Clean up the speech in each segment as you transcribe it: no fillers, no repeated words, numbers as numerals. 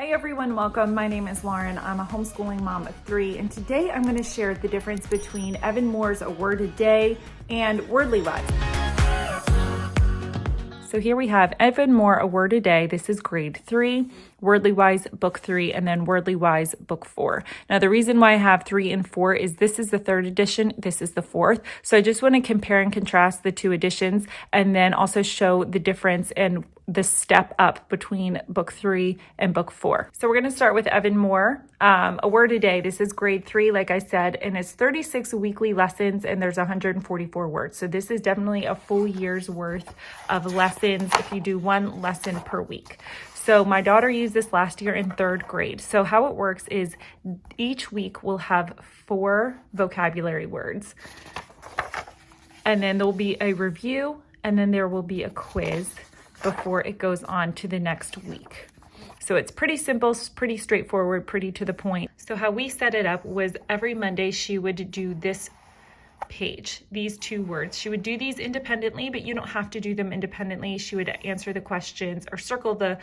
Hey everyone, welcome. My name is Lauren. I'm a homeschooling mom of 3, and today I'm going to share the difference between Evan-Moor's A Word A Day and Wordly Wise. So here we have Evan-Moor A Word A Day. This is grade 3, Wordly Wise book 3, and then Wordly Wise book 4. Now the reason why I have 3 and 4 is this is the 3rd edition, this is the 4th. So I just want to compare and contrast the two editions and then also show the difference and the step up between book 3 and book 4. So we're going to start with Evan-Moor, A Word A Day. This is grade 3, like I said, and it's 36 weekly lessons and there's 144 words. So this is definitely a full year's worth of lessons if you do one lesson per week. So my daughter used this last year in 3rd grade. So how it works is each week we'll have 4 vocabulary words. And then there'll be a review and then there will be a quiz before it goes on to the next week. So it's pretty simple, pretty straightforward, pretty to the point. So how we set it up was every Monday she would do this page, these 2 words. She would do these independently, but you don't have to do them independently. She would answer the questions or circle the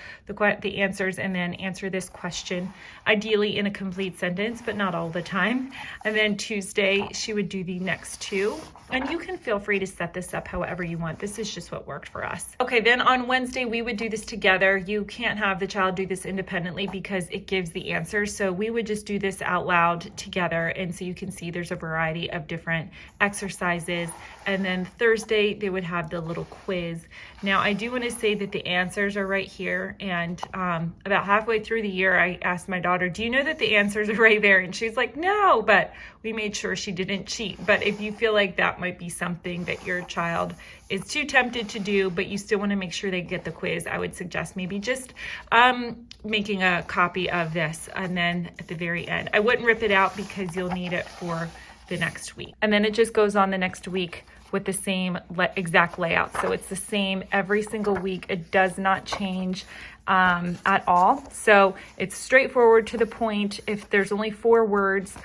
answers and then answer this question, ideally in a complete sentence, but not all the time. And then Tuesday, she would do the next 2. And you can feel free to set this up however you want. This is just what worked for us. Okay, then on Wednesday, we would do this together. You can't have the child do this independently because it gives the answers. So we would just do this out loud together. And so you can see there's a variety of different exercises. And then Thursday, they would have the little quiz. Now, I do want to say that the answers are right here. And about halfway through the year, I asked my daughter, do you know that the answers are right there? And she's like, no, but we made sure she didn't cheat. But if you feel like that might be something that your child is too tempted to do, but you still want to make sure they get the quiz, I would suggest maybe just making a copy of this. And then at the very end, I wouldn't rip it out because you'll need it for the next week. And then it just goes on the next week with the same exact layout. So it's the same every single week. It does not change at all. So it's straightforward to the point. If there's only 4 words,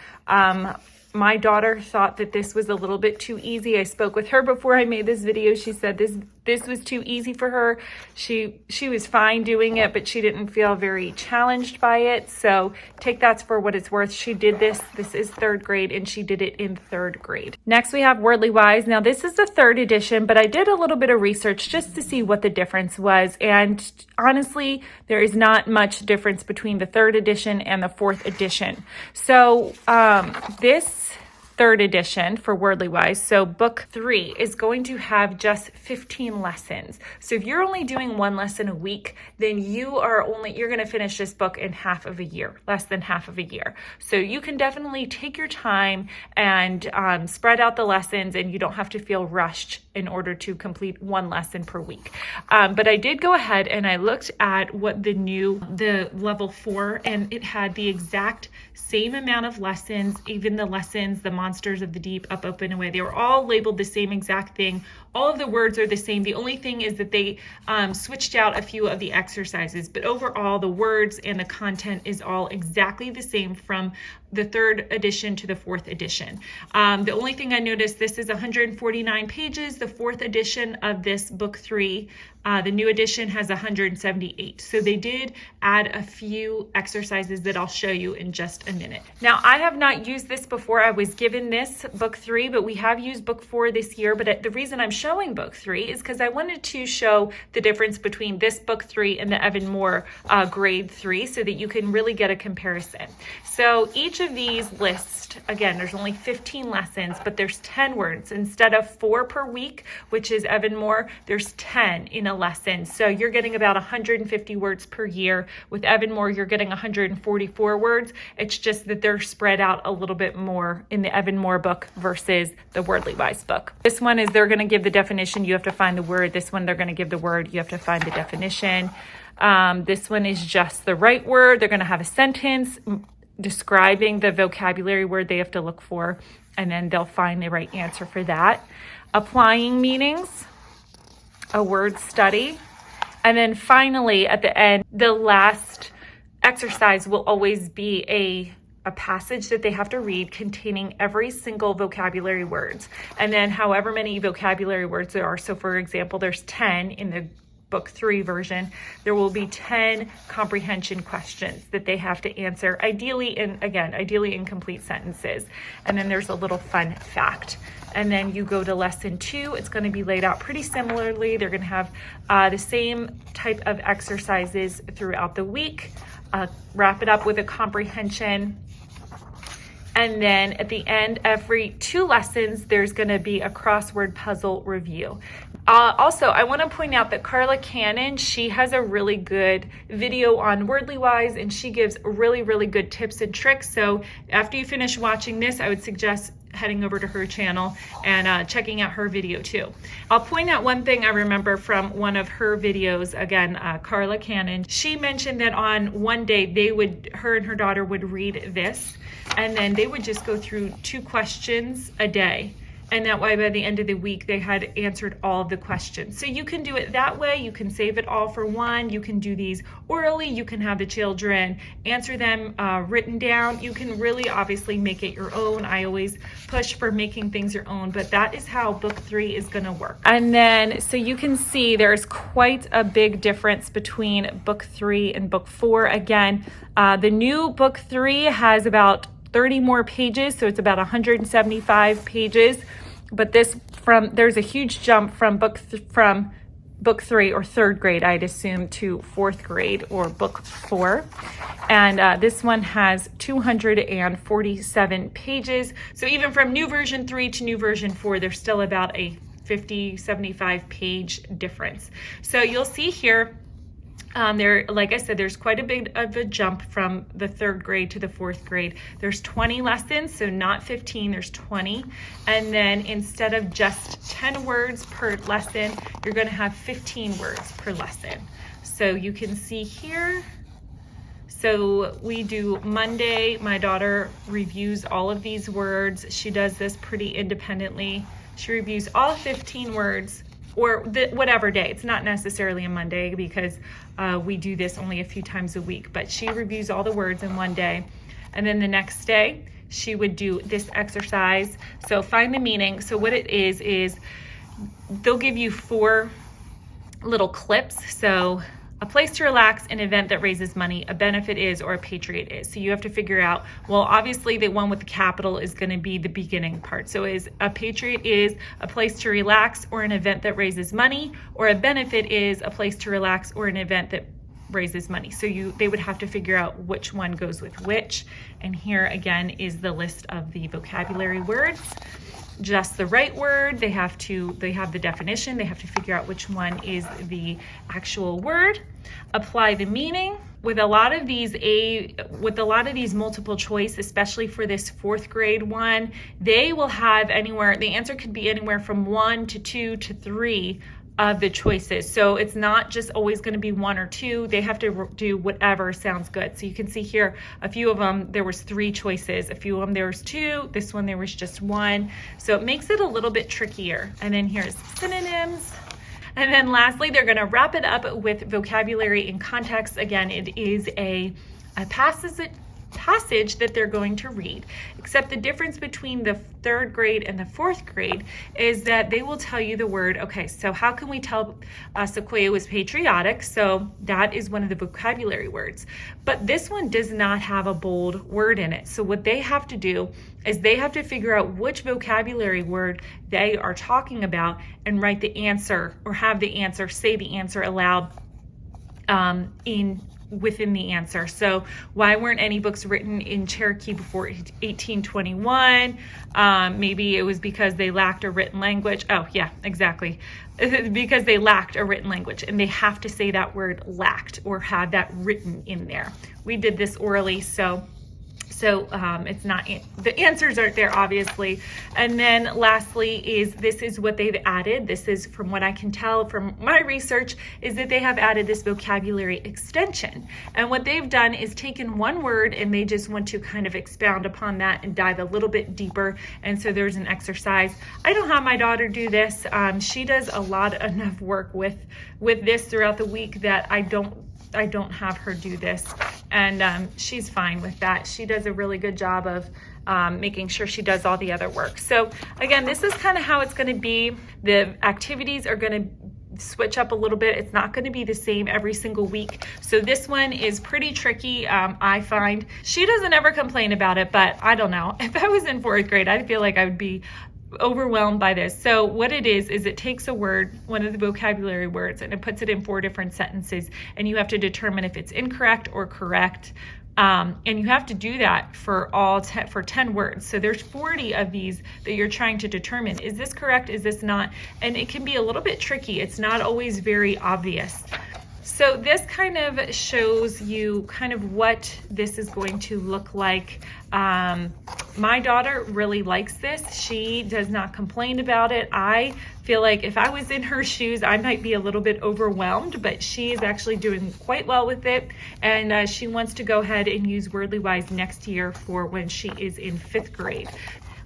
my daughter thought that this was a little bit too easy. I spoke with her before I made this video. She said this was too easy for her. She was fine doing it, but she didn't feel very challenged by it. So take that for what it's worth. She did this. This is 3rd grade, and she did it in 3rd grade. Next, we have Wordly Wise. Now, this is the 3rd edition, but I did a little bit of research just to see what the difference was. And honestly, there is not much difference between the 3rd edition and the 4th edition. So this 3rd edition for Wordly Wise, so book 3 is going to have just 15 lessons. So if you're only doing 1 lesson a week, then you're going to finish this book in half of a year, less than half of a year. So you can definitely take your time and spread out the lessons, and you don't have to feel rushed in order to complete 1 lesson per week. But I did go ahead and I looked at what the level 4, and it had the exact same amount of lessons, even the lessons, the monsters of the deep, up, open, away. They were all labeled the same exact thing. All of the words are the same. The only thing is that they switched out a few of the exercises, but overall the words and the content is all exactly the same from the 3rd edition to the 4th edition. The only thing I noticed, this is 149 pages. The 4th edition of this book 3, the new edition has 178. So they did add a few exercises that I'll show you in just a minute. Now, I have not used this before. I was given this book 3, but we have used book 4 this year. But the reason I'm showing book 3 is because I wanted to show the difference between this book 3 and the Evan-Moor grade 3 so that you can really get a comparison. So each of these lists, again, there's only 15 lessons, but there's 10 words. Instead of 4 per week, which is Evan-Moor, there's 10 in a lesson. So you're getting about 150 words per year. With Evan-Moor, you're getting 144 words. It's just that they're spread out a little bit more in the Evan-Moor book versus the Wordly Wise book. This one is they're going to give the definition. You have to find the word. This one, they're going to give the word. You have to find the definition. This one is just the right word. They're going to have a sentence describing the vocabulary word they have to look for, and then they'll find the right answer for that. Applying meanings, a word study, and then finally at the end, the last exercise will always be a passage that they have to read containing every single vocabulary words, and then however many vocabulary words there are. So for example, there's 10 in the book 3 version, there will be 10 comprehension questions that they have to answer, ideally in complete sentences. And then there's a little fun fact. And then you go to lesson 2. It's going to be laid out pretty similarly. They're going to have the same type of exercises throughout the week. Wrap it up with a comprehension. And then at the end, every 2 lessons, there's going to be a crossword puzzle review. Also, I want to point out that Carla Cannon, she has a really good video on Wordly Wise, and she gives really, really good tips and tricks. So after you finish watching this, I would suggest heading over to her channel and checking out her video too. I'll point out one thing I remember from one of her videos, again, Carla Cannon. She mentioned that on one day her and her daughter would read this, and then they would just go through 2 questions a day. And that way, by the end of the week, they had answered all of the questions. So you can do it that way. You can save it all for one. You can do these orally. You can have the children answer them written down. You can really obviously make it your own. I always push for making things your own, but that is how book 3 is going to work. And then, so you can see there's quite a big difference between book 3 and book 4. Again, the new book 3 has about 30 more pages, so it's about 175 pages. But there's a huge jump from book 3 or 3rd grade, I'd assume, to 4th grade or book 4. And this one has 247 pages. So even from new version 3 to new version 4, there's still about a 75 page difference. So you'll see here, like I said, there's quite a bit of a jump from the 3rd grade to the 4th grade. There's 20 lessons, so not 15, there's 20. And then instead of just 10 words per lesson, you're going to have 15 words per lesson. So you can see here. So we do Monday. My daughter reviews all of these words. She does this pretty independently. She reviews all 15 words, or whatever day. It's not necessarily a Monday because we do this only a few times a week, but she reviews all the words in one day. And then the next day, she would do this exercise. So find the meaning. So what it is they'll give you 4 little clips. So a place to relax, an event that raises money, a benefit is, or a patriot is. So you have to figure out, well, obviously the one with the capital is going to be the beginning part. So is a patriot is a place to relax or an event that raises money, or a benefit is a place to relax or an event that raises money. So they would have to figure out which one goes with which. And here again is the list of the vocabulary words. Just the right word. They have the definition. They have to figure out which one is the actual word. Apply the meaning. With a lot of these multiple choice, especially for this 4th grade one, they will have the answer could be anywhere from 1 to 2 to 3 of the choices. So it's not just always going to be 1 or 2. They have to do whatever sounds good. So you can see here, a few of them, there was 3 choices. A few of them, there was 2. This one, there was just 1. So it makes it a little bit trickier. And then here's synonyms. And then lastly, they're going to wrap it up with vocabulary in context. Again, it is a passage that they're going to read, except the difference between the 3rd grade and the 4th grade is that they will tell you the word. Okay, so how can we tell Sequoia was patriotic? So that is one of the vocabulary words, but this one does not have a bold word in it. So what they have to do is they have to figure out which vocabulary word they are talking about and write the answer, or have the answer, say the answer aloud within the answer. So why weren't any books written in Cherokee before 1821? Maybe it was because they lacked a written language. Oh yeah, exactly. Because they lacked a written language, and they have to say that word lacked or have that written in there. We did this orally, so it's not, the answers aren't there, obviously. And then lastly this is what they've added. This is, from what I can tell from my research, is that they have added this vocabulary extension. And what they've done is taken one word and they just want to kind of expound upon that and dive a little bit deeper. And so there's an exercise. I don't have my daughter do this. She does enough work with this throughout the week that I don't have her do this, and she's fine with that. She does a really good job of making sure she does all the other work. So again, this is kind of how it's going to be. The activities are going to switch up a little bit. It's not going to be the same every single week. So this one is pretty tricky. I find she doesn't ever complain about it, but I don't know. If I was in 4th grade, I feel like I would be overwhelmed by this. So what it is it takes a word, one of the vocabulary words, and it puts it in 4 different sentences, and you have to determine if it's incorrect or correct. And you have to do that for for 10 words. So there's 40 of these that you're trying to determine. Is this correct? Is this not? And it can be a little bit tricky. It's not always very obvious. So this kind of shows you kind of what this is going to look like. My daughter really likes this. She does not complain about it. I feel like if I was in her shoes, I might be a little bit overwhelmed, but she is actually doing quite well with it. And she wants to go ahead and use Wordly Wise next year for when she is in 5th grade.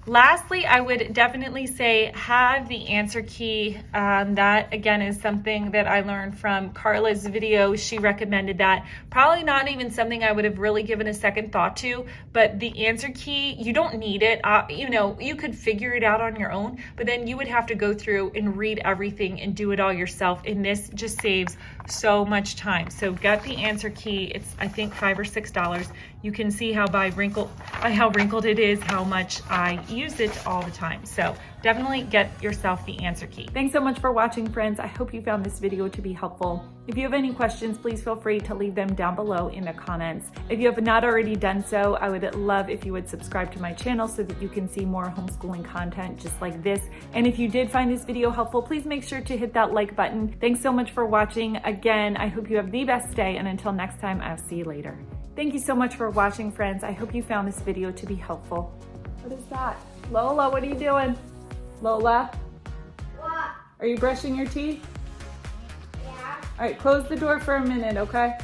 Lastly, I would definitely say have the answer key. That again is something that I learned from Carla's video. She recommended that. Probably not even something I would have really given a second thought to, but the answer key, you don't need it. You know, you could figure it out on your own, but then you would have to go through and read everything and do it all yourself. And this just saves so much time. So get the answer key. It's, I think, $5 or $6. You can see how by how wrinkled it is, how much I use it all the time. So definitely get yourself the answer key. Thanks so much for watching, friends. I hope you found this video to be helpful. If you have any questions, please feel free to leave them down below in the comments. If you have not already done so, I would love if you would subscribe to my channel so that you can see more homeschooling content just like this. And if you did find this video helpful, please make sure to hit that like button. Thanks so much for watching. Again, I hope you have the best day, and until next time, I'll see you later. Thank you so much for watching, friends. I hope you found this video to be helpful. What is that? Lola, what are you doing? Lola? What? Are you brushing your teeth? Yeah. All right, close the door for a minute, okay?